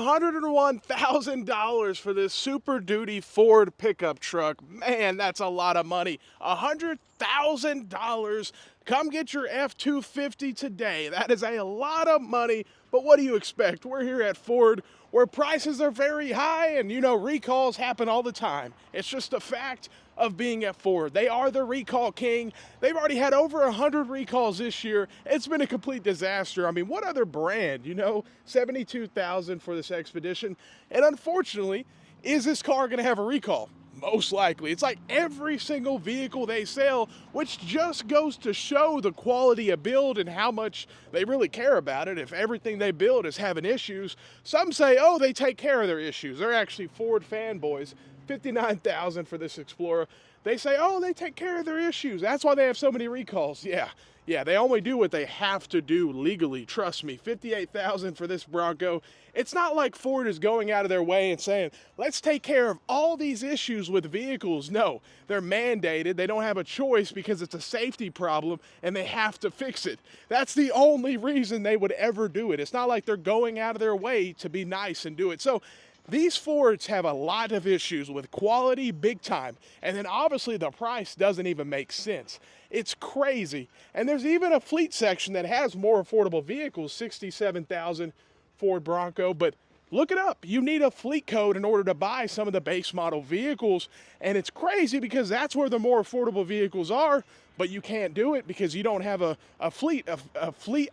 $101,000 for this Super Duty Ford pickup truck. Man, that's a lot of money. $100,000. Come get your F-250 today. That is a lot of money, but what do you expect? We're here at Ford where prices are very high and, recalls happen all the time. It's just a fact of being at Ford. They are the recall king. They've already had over 100 recalls this year. It's been a complete disaster. I mean, what other brand, $72,000 for this Expedition. And unfortunately, is this car going to have a recall? Most likely. It's like every single vehicle they sell, which just goes to show the quality of build and how much they really care about it. If everything they build is having issues, some say, oh, they take care of their issues. They're actually Ford fanboys. $59,000 for this Explorer. They say, oh, they take care of their issues. That's why they have so many recalls. Yeah, they only do what they have to do legally. Trust me, $58,000 for this Bronco. It's not like Ford is going out of their way and saying, let's take care of all these issues with vehicles. No, they're mandated. They don't have a choice because it's a safety problem and they have to fix it. That's the only reason they would ever do it. It's not like they're going out of their way to be nice and do it. So these Fords have a lot of issues with quality, big time, and then obviously the price doesn't even make sense. It's crazy, and there's even a fleet section that has more affordable vehicles, $67,000 Ford Bronco, but look it up. You need a fleet code in order to buy some of the base model vehicles, and it's crazy because that's where the more affordable vehicles are, but you can't do it because you don't have a fleet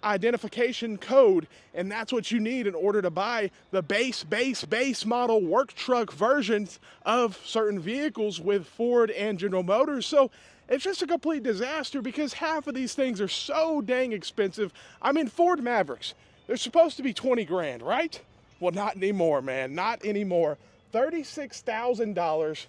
identification code, and that's what you need in order to buy the base model work truck versions of certain vehicles with Ford and General Motors. So it's just a complete disaster because half of these things are so dang expensive. I mean, Ford Mavericks, they're supposed to be 20 grand, right? Well, not anymore, man, not anymore. $36,000.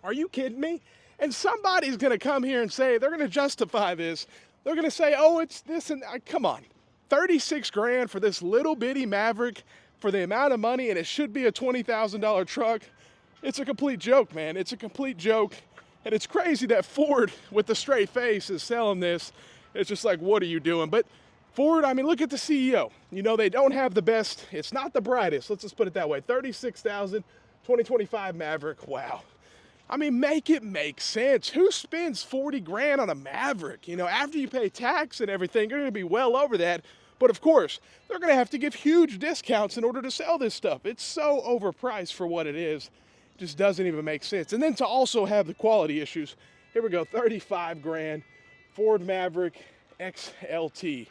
Are you kidding me? And somebody's going to come here and say, they're going to justify this. They're going to say, oh, it's this and come on. 36 grand for this little bitty Maverick for the amount of money, and it should be a $20,000 truck. It's a complete joke, man. It's a complete joke. And it's crazy that Ford, with the straight face, is selling this. It's just like, what are you doing? But Ford, I mean, look at the CEO. They don't have the best. It's not the brightest. Let's just put it that way. $36,000, 2025 Maverick. Wow. I mean, make it make sense. Who spends 40 grand on a Maverick? After you pay tax and everything, you're going to be well over that. But of course, they're going to have to give huge discounts in order to sell this stuff. It's so overpriced for what it is. It just doesn't even make sense. And then to also have the quality issues. Here we go, 35 grand, Ford Maverick XLT.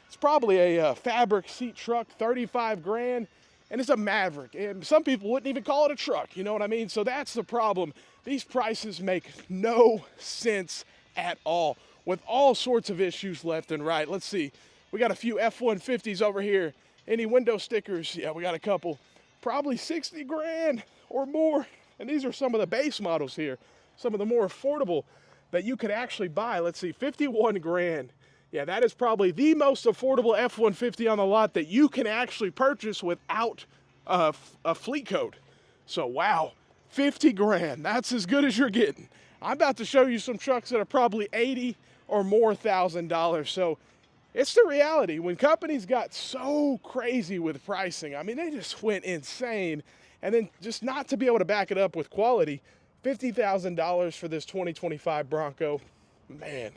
It's probably a fabric seat truck, 35 grand, and it's a Maverick. And some people wouldn't even call it a truck, you know what I mean? So that's the problem. These prices make no sense at all, with all sorts of issues left and right. Let's see. We got a few F-150s over here. Any window stickers? Yeah, we got a couple. Probably 60 grand or more. And these are some of the base models here, some of the more affordable that you could actually buy. Let's see, 51 grand. Yeah, that is probably the most affordable F-150 on the lot that you can actually purchase without a fleet code. So, wow, 50 grand. That's as good as you're getting. I'm about to show you some trucks that are probably $80,000 or more. So, it's the reality. When companies got so crazy with pricing, I mean, they just went insane. And then just not to be able to back it up with quality, $50,000 for this 2025 Bronco. Man,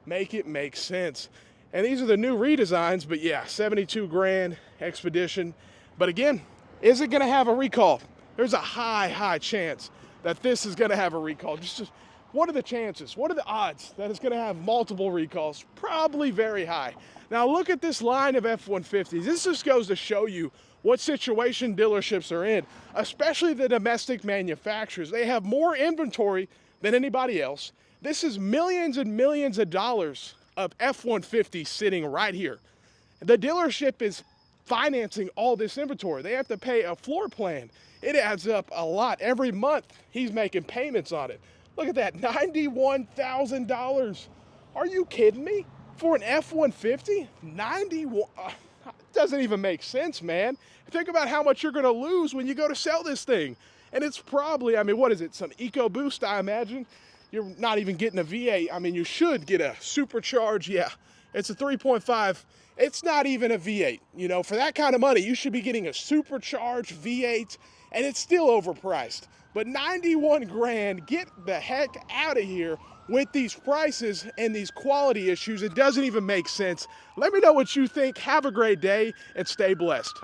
make it make sense. And these are the new redesigns, but yeah, 72 grand Expedition. But again, is it going to have a recall? There's a high chance that this is going to have a recall. Just what are the chances? What are the odds that it's going to have multiple recalls? Probably very high. Now look at this line of F-150s. This just goes to show you what situation dealerships are in, especially the domestic manufacturers. They have more inventory than anybody else. This is millions and millions of dollars of F-150 sitting right here. The dealership is financing all this inventory. They have to pay a floor plan. It adds up a lot. Every month, he's making payments on it. Look at that, $91,000. Are you kidding me? For an F-150? 91, doesn't even make sense, man. Think about how much you're gonna lose when you go to sell this thing. And it's probably, I mean, what is it? Some EcoBoost, I imagine. You're not even getting a V8. I mean, you should get a supercharged, yeah. It's a 3.5. It's not even a V8. You know, for that kind of money, you should be getting a supercharged V8, and it's still overpriced. But 91 grand, get the heck out of here with these prices and these quality issues. It doesn't even make sense. Let me know what you think. Have a great day and stay blessed.